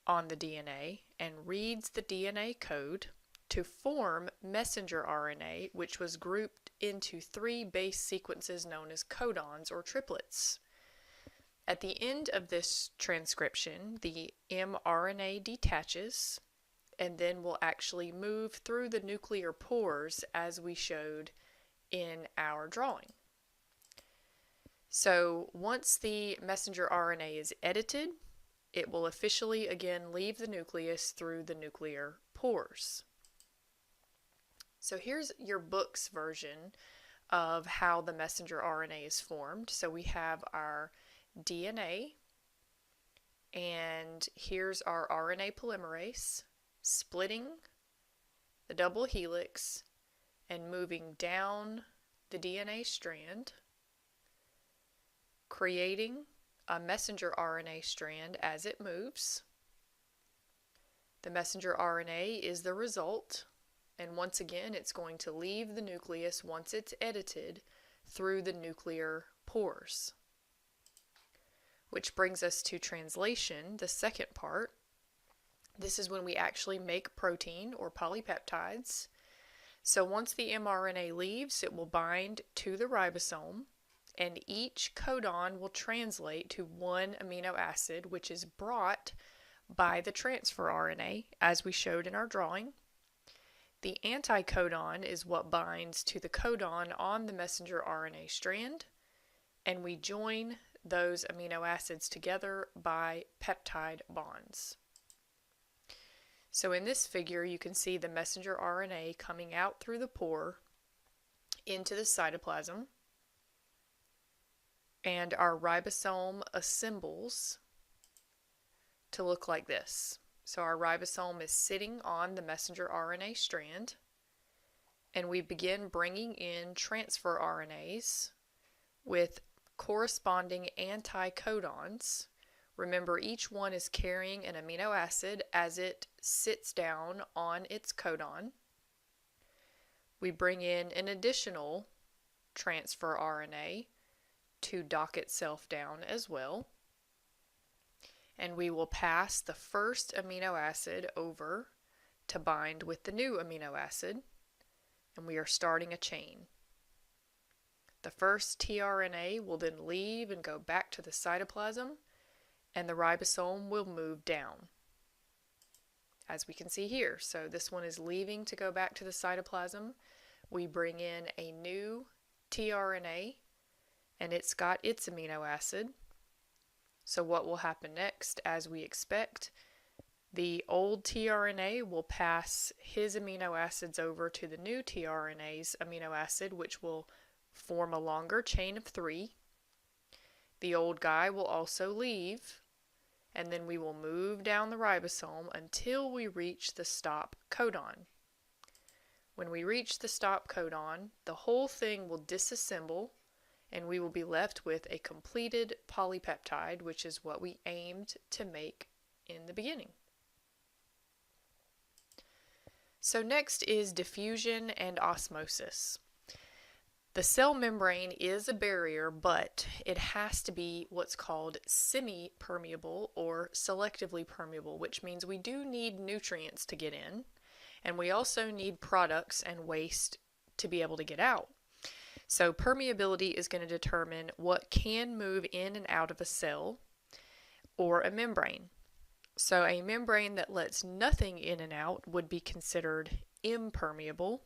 on the DNA and reads the DNA code to form messenger RNA, which was grouped into 3 base sequences known as codons or triplets. At the end of this transcription, the mRNA detaches and then will actually move through the nuclear pores as we showed in our drawing. So once the messenger RNA is edited, it will officially again leave the nucleus through the nuclear pores. So here's your book's version of how the messenger RNA is formed. So we have our DNA, and here's our RNA polymerase splitting the double helix and moving down the DNA strand, creating a messenger RNA strand as it moves. The messenger RNA is the result, and once again it's going to leave the nucleus once it's edited through the nuclear pores. Which brings us to translation, the second part. This is when we actually make protein or polypeptides. So once the mRNA leaves, it will bind to the ribosome, and each codon will translate to one amino acid, which is brought by the transfer RNA, as we showed in our drawing. The anticodon is what binds to the codon on the messenger RNA strand, and we join those amino acids together by peptide bonds. So in this figure, you can see the messenger RNA coming out through the pore into the cytoplasm. and our ribosome assembles to look like this. So our ribosome is sitting on the messenger RNA strand, and we begin bringing in transfer RNAs with corresponding anticodons. Remember, each one is carrying an amino acid as it sits down on its codon. We bring in an additional transfer RNA to dock itself down as well. And we will pass the first amino acid over to bind with the new amino acid, and we are starting a chain. The first tRNA will then leave and go back to the cytoplasm, and the ribosome will move down, as we can see here. So this one is leaving to go back to the cytoplasm. We bring in a new tRNA, and it's got its amino acid. So what will happen next, as we expect, the old tRNA will pass his amino acids over to the new tRNA's amino acid, which will form a longer chain of 3. The old guy will also leave, and then we will move down the ribosome until we reach the stop codon. When we reach the stop codon, the whole thing will disassemble, and we will be left with a completed polypeptide, which is what we aimed to make in the beginning. So next is diffusion and osmosis. The cell membrane is a barrier, but it has to be what's called semi-permeable or selectively permeable, which means we do need nutrients to get in, and we also need products and waste to be able to get out. So permeability is going to determine what can move in and out of a cell or a membrane. So a membrane that lets nothing in and out would be considered impermeable.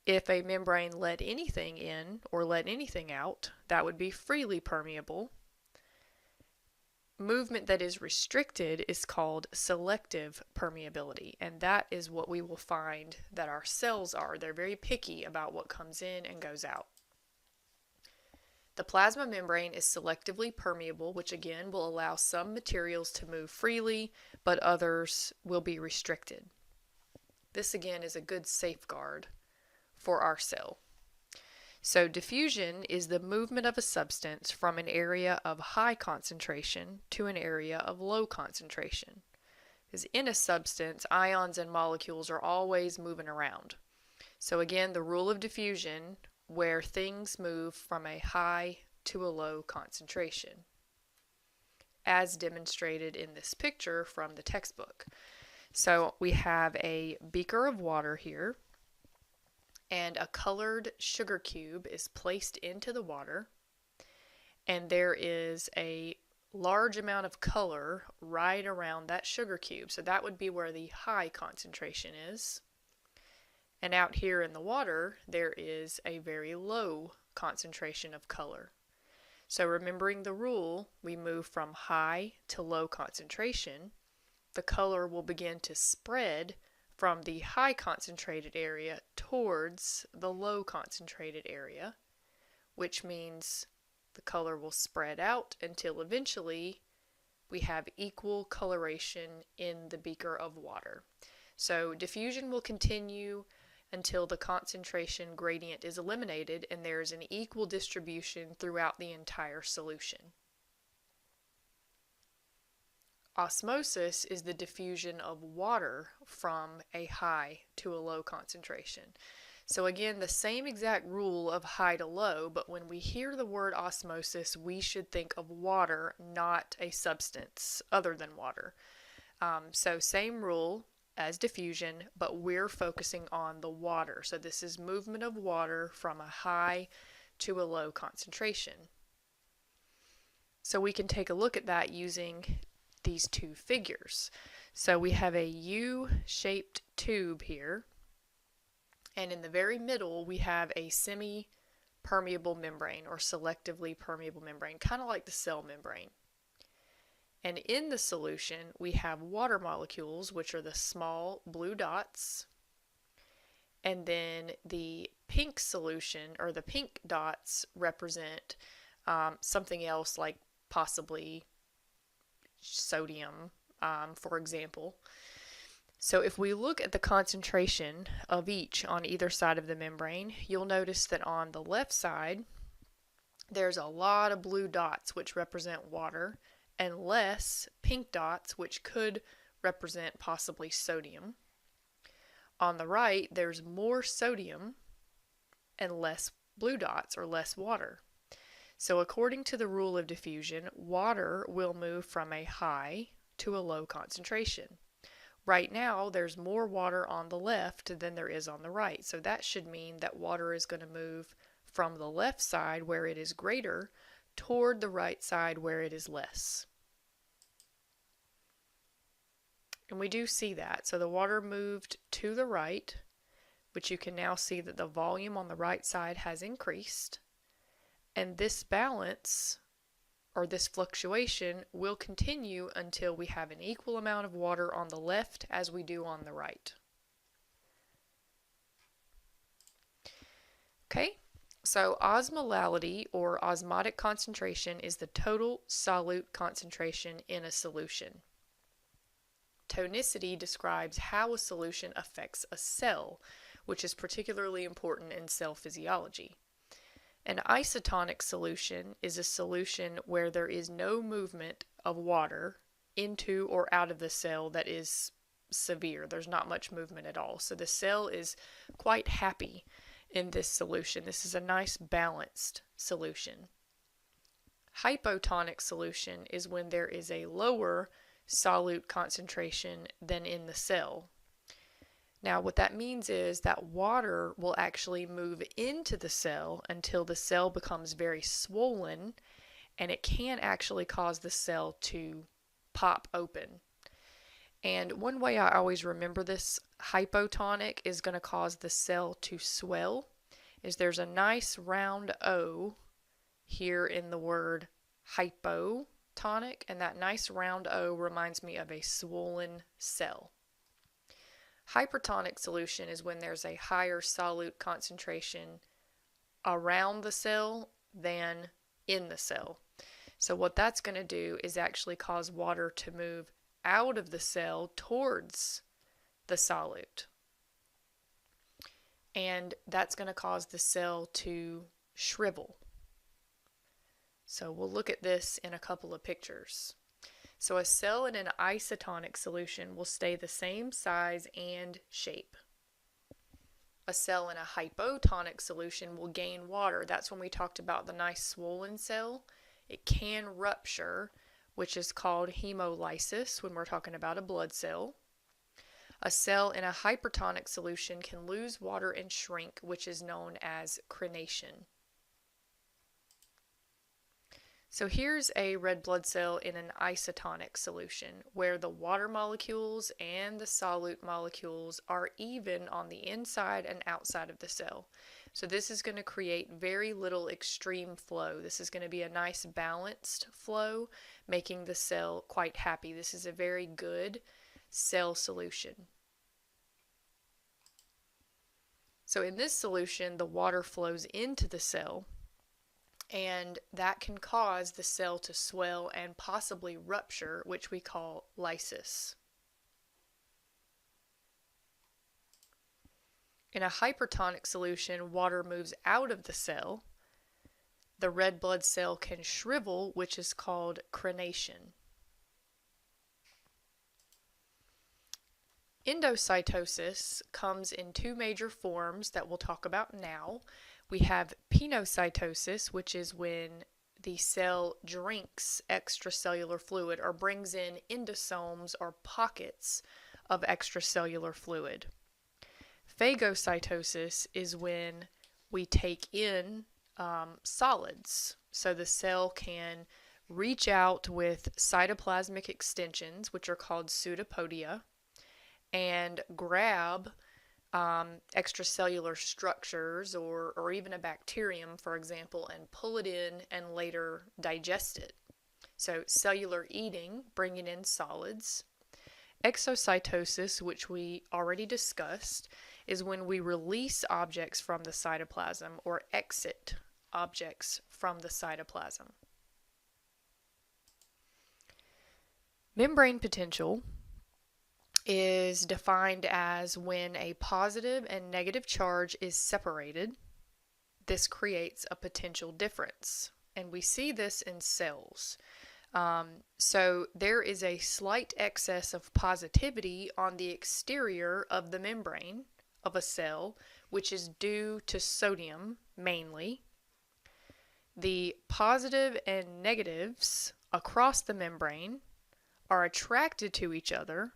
If a membrane let anything in or let anything out, that would be freely permeable. Movement that is restricted is called selective permeability, and that is what we will find that our cells are. They're very picky about what comes in and goes out. The plasma membrane is selectively permeable, which again will allow some materials to move freely, but others will be restricted. This again is a good safeguard for our cell. So diffusion is the movement of a substance from an area of high concentration to an area of low concentration. Because in a substance, ions and molecules are always moving around. So again, the rule of diffusion, where things move from a high to a low concentration, as demonstrated in this picture from the textbook. So we have a beaker of water here, and a colored sugar cube is placed into the water, and there is a large amount of color right around that sugar cube. So that would be where the high concentration is. And out here in the water, there is a very low concentration of color. So remembering the rule, we move from high to low concentration. The color will begin to spread from the high concentrated area towards the low concentrated area, which means the color will spread out until eventually we have equal coloration in the beaker of water. So diffusion will continue until the concentration gradient is eliminated and there is an equal distribution throughout the entire solution. Osmosis is the diffusion of water from a high to a low concentration. So again, the same exact rule of high to low, but when we hear the word osmosis, we should think of water, not a substance other than water. So same rule as diffusion, but we're focusing on the water. So this is movement of water from a high to a low concentration. So we can take a look at that using these two figures. So we have a U-shaped tube here, and in the very middle we have a semi-permeable membrane or selectively permeable membrane, kind of like the cell membrane. And in the solution we have water molecules, which are the small blue dots, and then the pink solution, or the pink dots, represent something else like possibly sodium, for example. So if we look at the concentration of each on either side of the membrane, you'll notice that on the left side, there's a lot of blue dots which represent water and less pink dots which could represent possibly sodium. On the right, there's more sodium and less blue dots or less water. So according to the rule of diffusion, water will move from a high to a low concentration. Right now, there's more water on the left than there is on the right, so that should mean that water is going to move from the left side where it is greater toward the right side where it is less. And we do see that. So the water moved to the right, which you can now see that the volume on the right side has increased. And this balance, or this fluctuation, will continue until we have an equal amount of water on the left as we do on the right. Okay, so osmolality or osmotic concentration is the total solute concentration in a solution. Tonicity describes how a solution affects a cell, which is particularly important in cell physiology. An isotonic solution is a solution where there is no movement of water into or out of the cell that is severe. There's not much movement at all. So the cell is quite happy in this solution. This is a nice balanced solution. Hypotonic solution is when there is a lower solute concentration than in the cell. Now what that means is that water will actually move into the cell until the cell becomes very swollen, and it can actually cause the cell to pop open. And one way I always remember this hypotonic is going to cause the cell to swell is there's a nice round O here in the word hypotonic, and that nice round O reminds me of a swollen cell. Hypertonic solution is when there's a higher solute concentration around the cell than in the cell. So what that's going to do is actually cause water to move out of the cell towards the solute. And that's going to cause the cell to shrivel. So we'll look at this in a couple of pictures. So a cell in an isotonic solution will stay the same size and shape. A cell in a hypotonic solution will gain water. That's when we talked about the nice swollen cell. It can rupture, which is called hemolysis when we're talking about a blood cell. A cell in a hypertonic solution can lose water and shrink, which is known as crenation. So here's a red blood cell in an isotonic solution where the water molecules and the solute molecules are even on the inside and outside of the cell. So this is going to create very little extreme flow. This is going to be a nice balanced flow, making the cell quite happy. This is a very good cell solution. So in this solution, the water flows into the cell, and that can cause the cell to swell and possibly rupture, which we call lysis. In a hypertonic solution, water moves out of the cell. The red blood cell can shrivel, which is called crenation. Endocytosis comes in two major forms that we'll talk about now. We have pinocytosis, which is when the cell drinks extracellular fluid or brings in endosomes or pockets of extracellular fluid. Phagocytosis is when we take in solids. So the cell can reach out with cytoplasmic extensions, which are called pseudopodia, and grab extracellular structures or even a bacterium, for example, and pull it in and later digest it. So cellular eating, bringing in solids. Exocytosis, which we already discussed, is when we release objects from the cytoplasm or exit objects from the cytoplasm. Membrane potential is defined as when a positive and negative charge is separated. This creates a potential difference, and we see this in cells. So there is a slight excess of positivity on the exterior of the membrane of a cell, which is due to sodium mainly. The positive and negatives across the membrane are attracted to each other,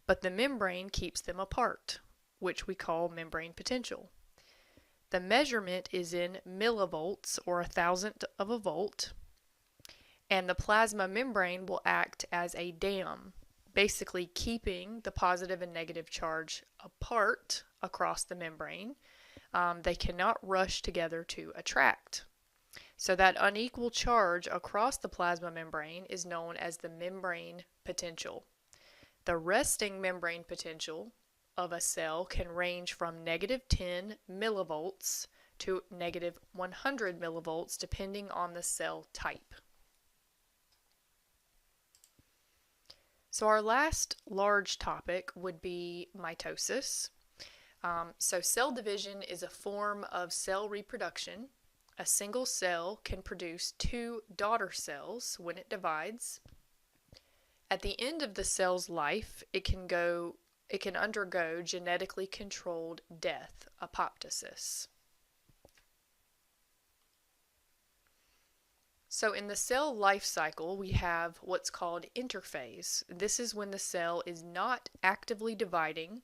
but the membrane keeps them apart, which we call membrane potential. The measurement is in millivolts, or a thousandth of a volt, and the plasma membrane will act as a dam, basically keeping the positive and negative charge apart across the membrane. They cannot rush together to attract. So that unequal charge across the plasma membrane is known as the membrane potential. The resting membrane potential of a cell can range from negative 10 millivolts to negative 100 millivolts depending on the cell type. So our last large topic would be mitosis. So cell division is a form of cell reproduction. A single cell can produce two daughter cells when it divides. At the end of the cell's life, it can undergo genetically controlled death, apoptosis. So in the cell life cycle, we have what's called interphase. This is when the cell is not actively dividing,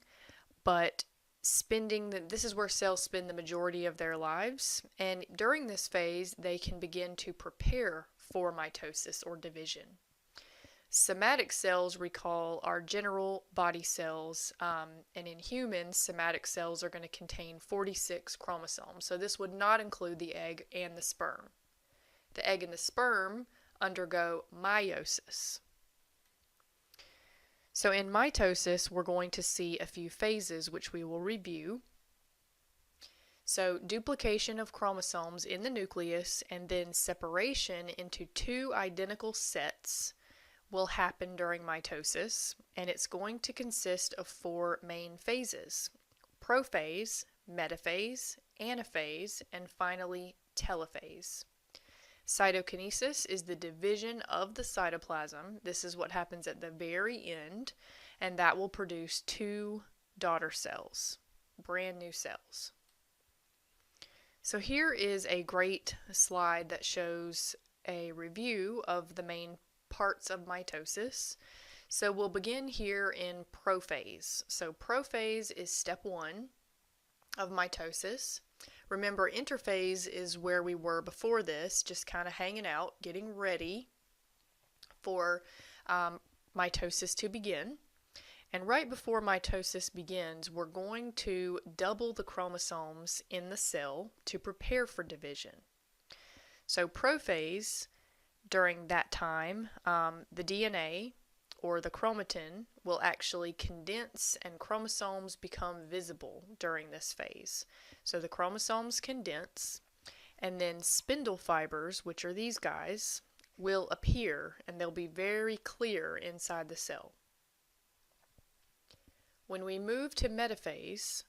but this is where cells spend the majority of their lives. And during this phase, they can begin to prepare for mitosis or division. Somatic cells recall our general body cells, and in humans, somatic cells are going to contain 46 chromosomes. So this would not include the egg and the sperm. The egg and the sperm undergo meiosis. So in mitosis, we're going to see a few phases which we will review. So duplication of chromosomes in the nucleus and then separation into two identical sets will happen during mitosis, and it's going to consist of four main phases: prophase, metaphase, anaphase, and finally telophase. Cytokinesis is the division of the cytoplasm. This is what happens at the very end, and that will produce two daughter cells, brand new cells. So here is a great slide that shows a review of the main parts of mitosis. So we'll begin here in prophase. So prophase is step one of mitosis. Remember, interphase is where we were before this, just kind of hanging out, getting ready for mitosis to begin. And right before mitosis begins, we're going to double the chromosomes in the cell to prepare for division. So prophase, during that time, the DNA or the chromatin will actually condense and chromosomes become visible during this phase. So the chromosomes condense, and then spindle fibers, which are these guys, will appear, and they'll be very clear inside the cell. When we move to metaphase,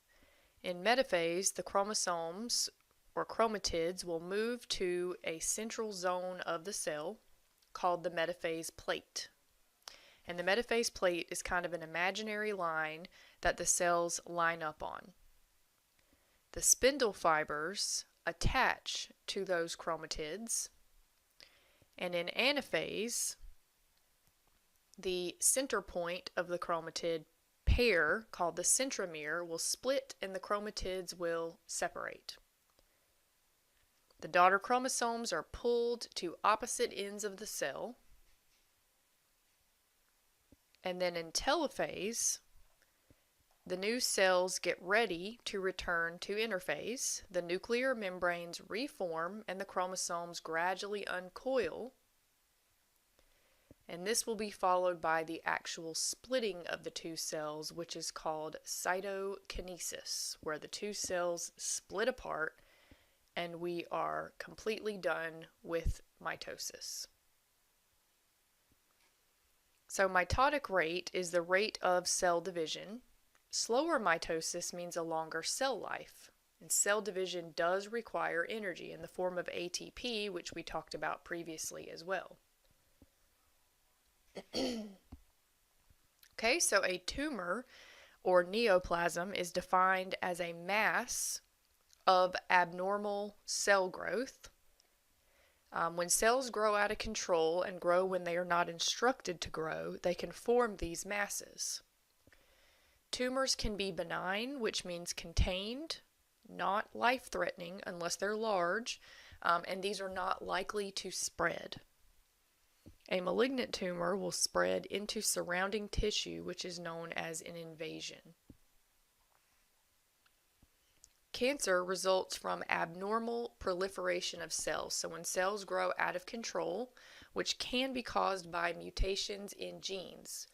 in metaphase, the chromosomes or chromatids will move to a central zone of the cell called the metaphase plate. And the metaphase plate is kind of an imaginary line that the cells line up on. The spindle fibers attach to those chromatids, and in anaphase, the center point of the chromatid pair, called the centromere, will split and the chromatids will separate. The daughter chromosomes are pulled to opposite ends of the cell. And then in telophase, the new cells get ready to return to interphase. The nuclear membranes reform and the chromosomes gradually uncoil. And this will be followed by the actual splitting of the two cells, which is called cytokinesis, where the two cells split apart and we are completely done with mitosis. So mitotic rate is the rate of cell division. Slower mitosis means a longer cell life. And cell division does require energy in the form of ATP, which we talked about previously as well. Okay, so a tumor or neoplasm is defined as a mass of abnormal cell growth. When cells grow out of control and grow when they are not instructed to grow, they can form these masses. Tumors can be benign, which means contained, not life-threatening unless they're large, and these are not likely to spread. A malignant tumor will spread into surrounding tissue, which is known as an invasion. Cancer results from abnormal proliferation of cells. So when cells grow out of control, which can be caused by mutations in genes.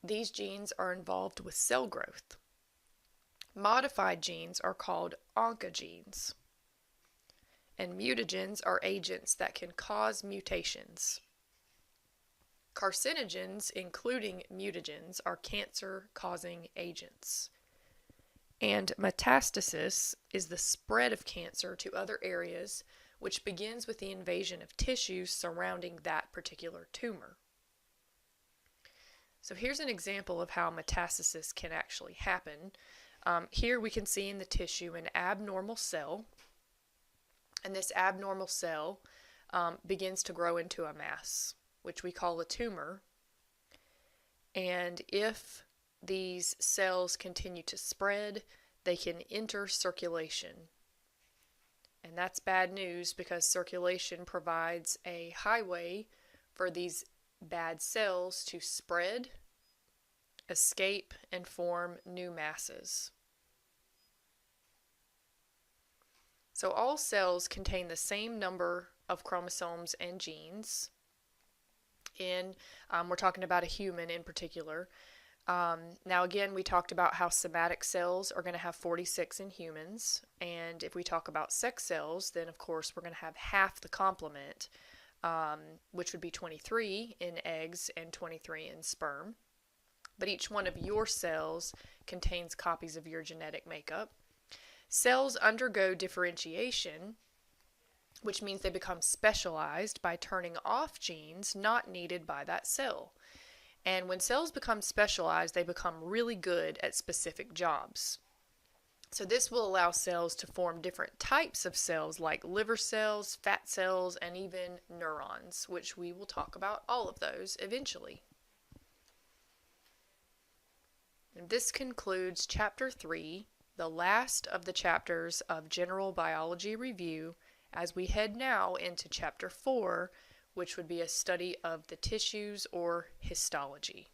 These genes are involved with cell growth. Modified genes are called oncogenes. And mutagens are agents that can cause mutations. Carcinogens, including mutagens, are cancer-causing agents. And metastasis is the spread of cancer to other areas, which begins with the invasion of tissues surrounding that particular tumor. So here's an example of how metastasis can actually happen. Here we can see in the tissue an abnormal cell, and this abnormal cell begins to grow into a mass, which we call a tumor. And if these cells continue to spread, they can enter circulation. And that's bad news because circulation provides a highway for these bad cells to spread, escape, and form new masses. So all cells contain the same number of chromosomes and genes. We're talking about a human in particular. Now again, we talked about how somatic cells are going to have 46 in humans, and if we talk about sex cells, then of course we're going to have half the complement, which would be 23 in eggs and 23 in sperm. But each one of your cells contains copies of your genetic makeup. Cells undergo differentiation, which means they become specialized by turning off genes not needed by that cell. And when cells become specialized, they become really good at specific jobs. So this will allow cells to form different types of cells like liver cells, fat cells, and even neurons, which we will talk about all of those eventually. And this concludes Chapter 3, the last of the chapters of General Biology Review, as we head now into Chapter 4, which would be a study of the tissues or histology.